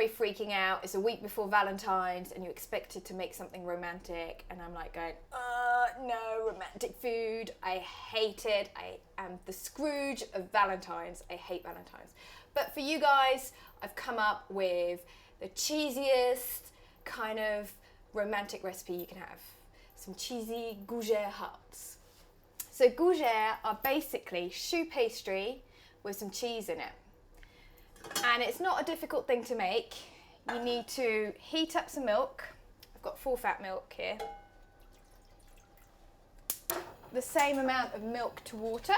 probably freaking out. It's a week before Valentine's and you're expected to make something romantic, and I'm like going, no, romantic food. I hate it. I am the Scrooge of Valentine's. I hate Valentine's. But for you guys, I've come up with the cheesiest kind of romantic recipe you can have. Some cheesy gourgere hearts. So gourgere are basically choux pastry with some cheese in it. And it's not a difficult thing to make. You need to heat up some milk. I've got full fat milk here. The same amount of milk to water.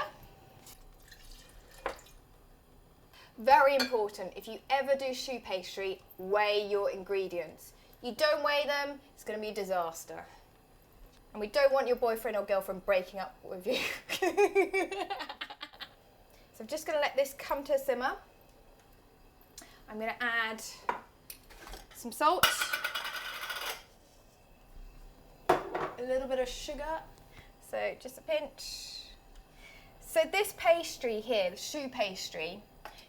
Very important, if you ever do choux pastry, weigh your ingredients. You don't weigh them, it's going to be a disaster. And we don't want your boyfriend or girlfriend breaking up with you. So I'm just going to let this come to a simmer. I'm going to add some salt, a little bit of sugar, so just a pinch. So this pastry here, the choux pastry,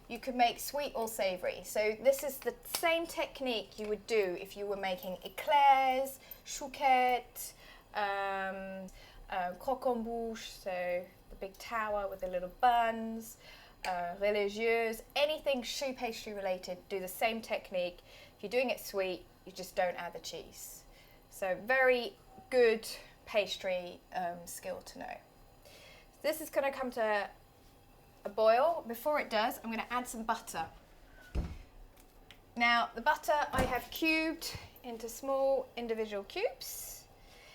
you could make sweet or savoury. So this is the same technique you would do if you were making eclairs, chouquettes, croque en bouche, so the big tower with the little buns, religieuse, anything choux pastry related, do the same technique. If you're doing it sweet, you just don't add the cheese. So very good pastry skill to know. So this is going to come to a boil. Before it does, I'm going to add some butter. Now the butter I have cubed into small individual cubes.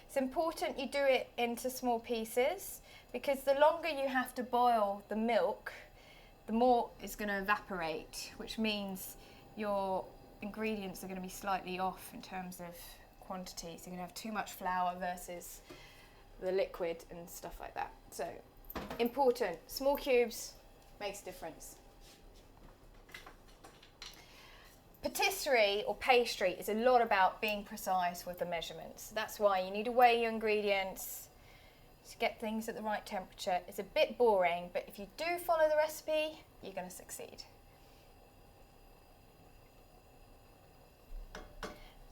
It's important you do it into small pieces because the longer you have to boil the milk, the more it's going to evaporate, which means your ingredients are going to be slightly off in terms of quantity. So you're going to have too much flour versus the liquid and stuff like that. So important, small cubes makes a difference. Patisserie or pastry is a lot about being precise with the measurements. That's why you need to weigh your ingredients to get things at the right temperature. It's a bit boring, but if you do follow the recipe, you're going to succeed.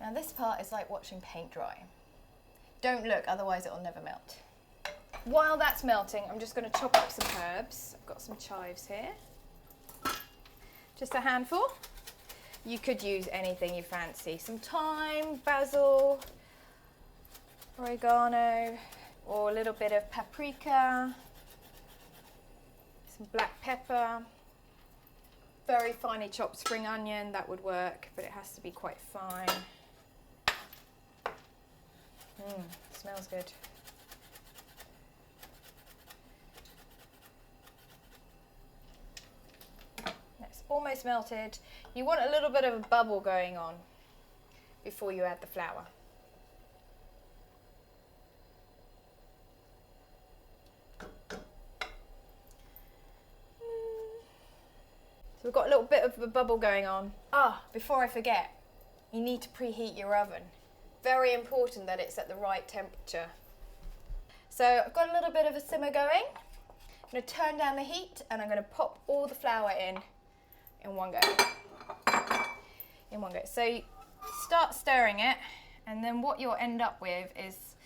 Now this part is like watching paint dry. Don't look, otherwise it'll never melt. While that's melting, I'm just going to chop up some herbs. I've got some chives here. Just a handful. You could use anything you fancy. Some thyme, basil, oregano, or a little bit of paprika, some black pepper, very finely chopped spring onion, that would work, but it has to be quite fine. Smells good. It's almost melted. You want a little bit of a bubble going on before you add the flour. So we've got a little bit of a bubble going on. Before I forget, you need to preheat your oven. Very important that it's at the right temperature. So I've got a little bit of a simmer going. I'm going to turn down the heat and I'm going to pop all the flour in one go. So you start stirring it, and then what you'll end up with is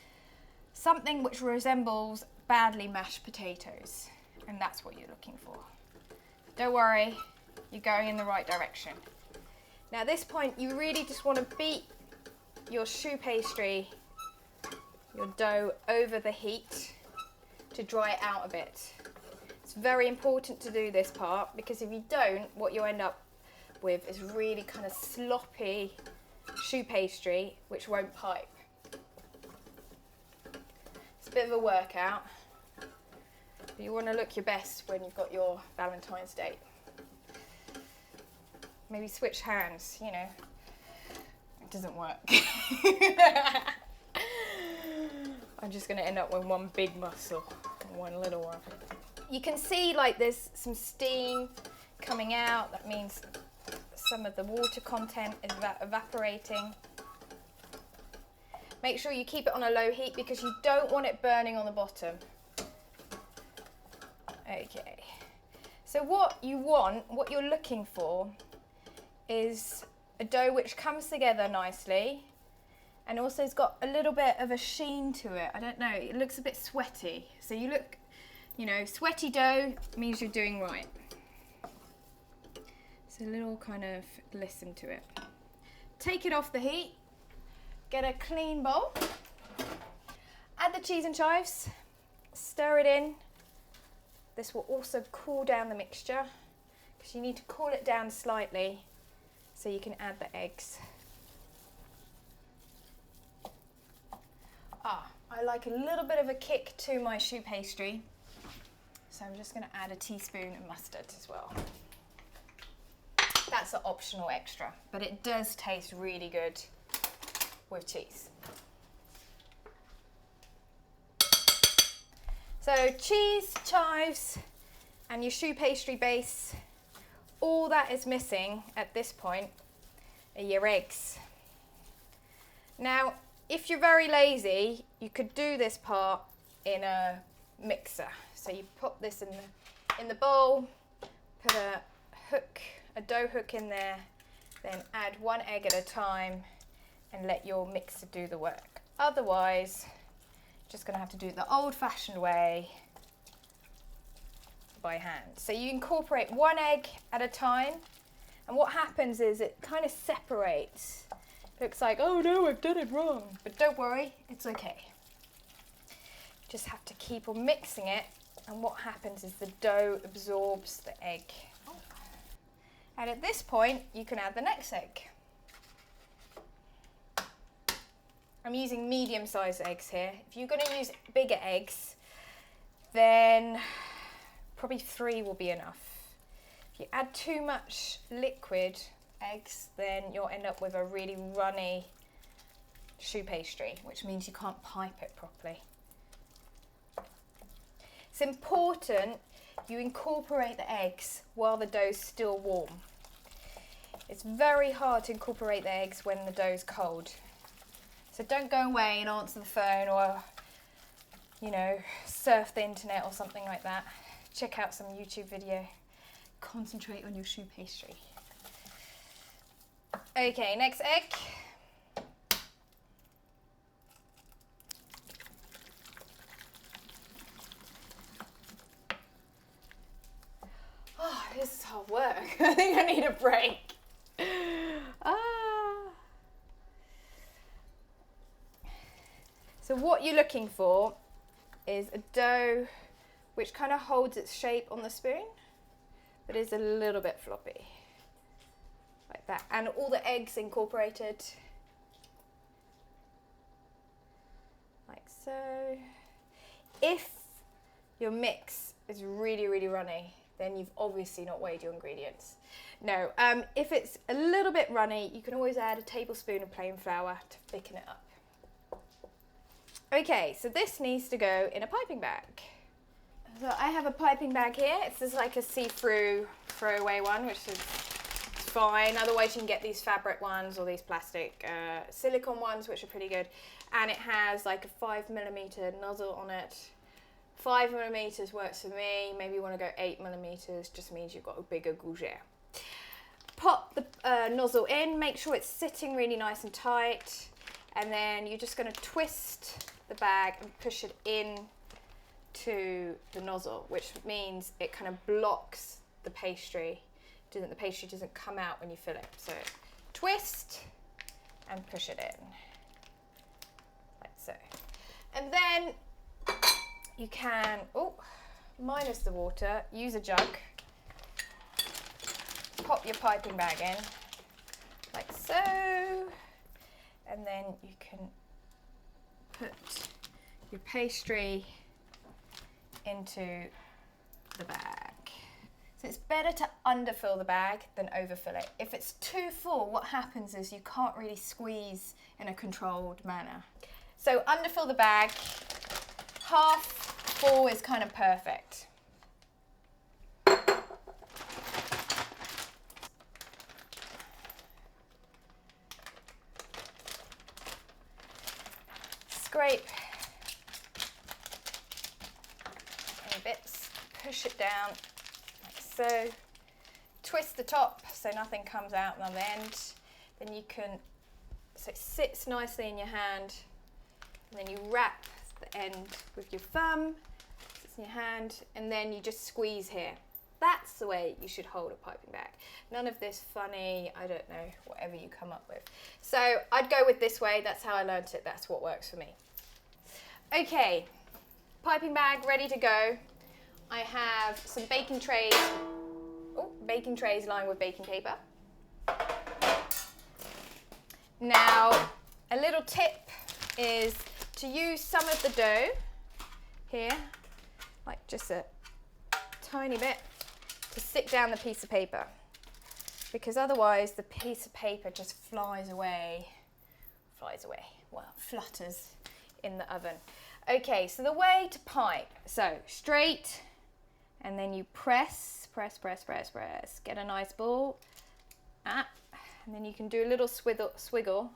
something which resembles badly mashed potatoes, and that's what you're looking for. Don't worry, you're going in the right direction. Now at this point, you really just want to beat your choux pastry, your dough, over the heat to dry it out a bit. It's very important to do this part, because if you don't, what you'll end up with is really kind of sloppy choux pastry which won't pipe. It's a bit of a workout, but you want to look your best when you've got your Valentine's date. Maybe switch hands, you know. It doesn't work. I'm just going to end up with one big muscle and one little one. You can see like there's some steam coming out. That means some of the water content is evaporating. Make sure you keep it on a low heat because you don't want it burning on the bottom. Okay. So what you're looking for is a dough which comes together nicely and also it's got a little bit of a sheen to it. I don't know, it looks a bit sweaty. So you look, you know, sweaty dough means you're doing right. So a little kind of glisten to it. Take it off the heat, get a clean bowl, add the cheese and chives, stir it in. This will also cool down the mixture because you need to cool it down slightly so you can add the eggs. I like a little bit of a kick to my choux pastry, so I'm just going to add a teaspoon of mustard as well. That's an optional extra, but it does taste really good with cheese. So cheese, chives, and your choux pastry base, all that is missing at this point are your eggs. Now, if you're very lazy, you could do this part in a mixer. So you put this in the bowl, put a dough hook in there, then add one egg at a time and let your mixer do the work. Otherwise, you're just gonna have to do it the old-fashioned way by hand. So you incorporate one egg at a time, and what happens is it kind of separates. Looks like, oh no, I've done it wrong. But don't worry, it's okay. You just have to keep on mixing it, and what happens is the dough absorbs the egg. And at this point, you can add the next egg. I'm using medium-sized eggs here. If you're going to use bigger eggs, then probably 3 will be enough. If you add too much liquid eggs, then you'll end up with a really runny choux pastry, which means you can't pipe it properly. It's important you incorporate the eggs while the dough's still warm. It's very hard to incorporate the eggs when the dough's cold. So don't go away and answer the phone or, you know, surf the internet or something like that. Check out some YouTube video. Concentrate on your choux pastry. Okay, next egg. Oh, this is hard work. I think I need a break. So what you're looking for is a dough which kind of holds its shape on the spoon, but is a little bit floppy. Like that, and all the eggs incorporated, like so. If your mix is really, really runny, then you've obviously not weighed your ingredients. No, if it's a little bit runny, you can always add a tablespoon of plain flour to thicken it up. Okay, so this needs to go in a piping bag. So I have a piping bag here. It's just like a see-through throwaway one, which is fine. Otherwise you can get these fabric ones or these plastic silicone ones, which are pretty good. And it has like a 5mm nozzle on it. 5mm works for me. Maybe you want to go 8mm, just means you've got a bigger gourgere. Pop the nozzle in, make sure it's sitting really nice and tight, and then you're just going to twist the bag and push it in to the nozzle, which means it kind of blocks the pastry. The pastry doesn't come out when you fill it. So twist and push it in, like so. And then you can, minus the water, use a jug, pop your piping bag in, like so, and then you can put your pastry into the bag. So it's better to underfill the bag than overfill it. If it's too full, what happens is you can't really squeeze in a controlled manner. So underfill the bag, half full is kind of perfect. Scrape any bits, push it down like so. Twist the top so nothing comes out on the end. then you can, so it sits nicely in your hand, and then you wrap the end with your thumb, sits in your hand, and then you just squeeze here. That's the way you should hold a piping bag. None of this funny, I don't know, whatever you come up with. So I'd go with this way. That's how I learnt it. That's what works for me. Okay, piping bag ready to go. I have some baking trays. Oh, baking trays lined with baking paper. Now, a little tip is to use some of the dough here, like just a tiny bit, to stick down the piece of paper, because otherwise the piece of paper just flies away, well, flutters in the oven. Okay, so the way to pipe, so straight, and then you press, get a nice ball, and then you can do a little swiggle,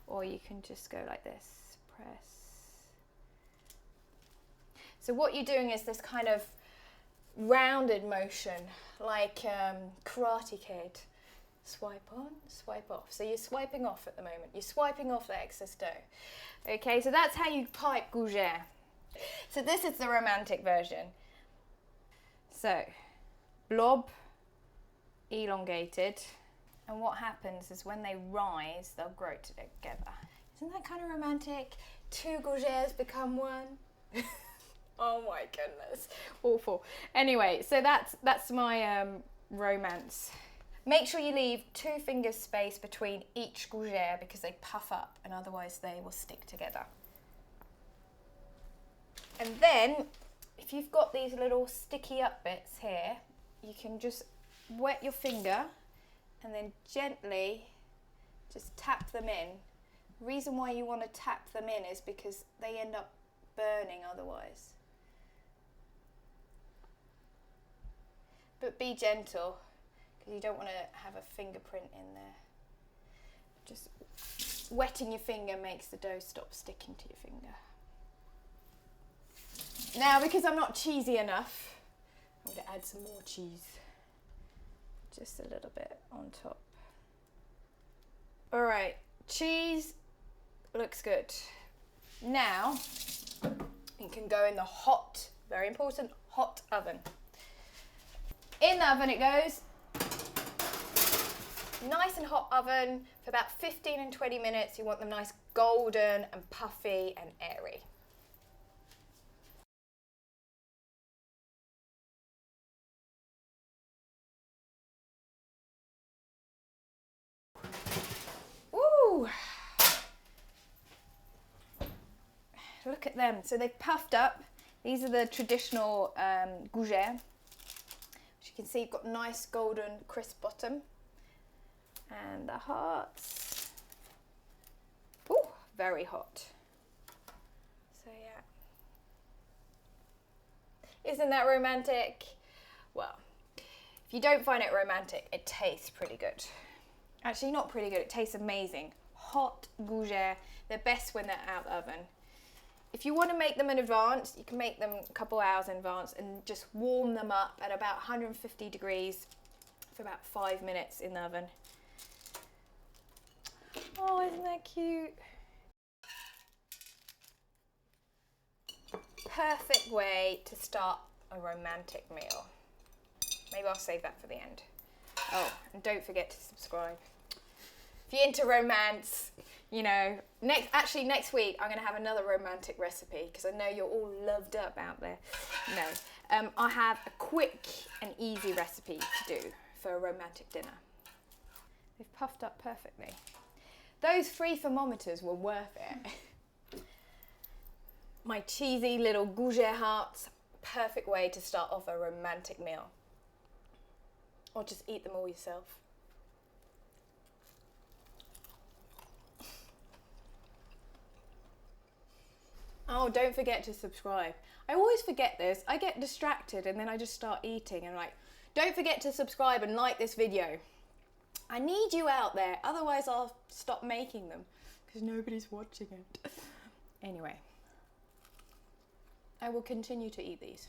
or you can just go like this, press. So what you're doing is this kind of rounded motion, like Karate Kid. Swipe on, swipe off. So you're swiping off at the moment. You're swiping off the excess dough. Okay, so that's how you pipe gourgere. So this is the romantic version. So, blob, elongated, and what happens is when they rise, they'll grow together. Isn't that kind of romantic? Two gourgeres become one. Oh my goodness, awful. Anyway, so that's my romance. Make sure you leave 2 fingers space between each gourgere because they puff up and otherwise they will stick together. And then, if you've got these little sticky up bits here, you can just wet your finger and then gently just tap them in. The reason why you want to tap them in is because they end up burning otherwise. But be gentle, because you don't want to have a fingerprint in there. Just wetting your finger makes the dough stop sticking to your finger. Now, because I'm not cheesy enough, I'm going to add some more cheese. Just a little bit on top. All right, cheese looks good. Now, it can go in the hot, very important, hot oven. In the oven it goes. Nice and hot oven for about 15 and 20 minutes. You want them nice golden and puffy and airy. Ooh! Look at them. So they've puffed up. These are the traditional gourgere. As you can see, you've got nice golden crisp bottom. And the hearts. Ooh, very hot. So yeah. Isn't that romantic? Well, if you don't find it romantic, it tastes pretty good. Actually, not pretty good, it tastes amazing. Hot gourgere, they're best when they're out of the oven. If you want to make them in advance, you can make them a couple hours in advance and just warm them up at about 150 degrees for about 5 minutes in the oven. Oh, isn't that cute? Perfect way to start a romantic meal. Maybe I'll save that for the end. Oh, and don't forget to subscribe. If you're into romance, you know, next week I'm going to have another romantic recipe because I know you're all loved up out there. No, I have a quick and easy recipe to do for a romantic dinner. They've puffed up perfectly. Those 3 thermometers were worth it. My cheesy little gourgere hearts, perfect way to start off a romantic meal. Or just eat them all yourself. Oh, don't forget to subscribe. I always forget this. I get distracted and then I just start eating and I'm like, don't forget to subscribe and like this video. I need you out there, otherwise I'll stop making them because nobody's watching it. Anyway, I will continue to eat these.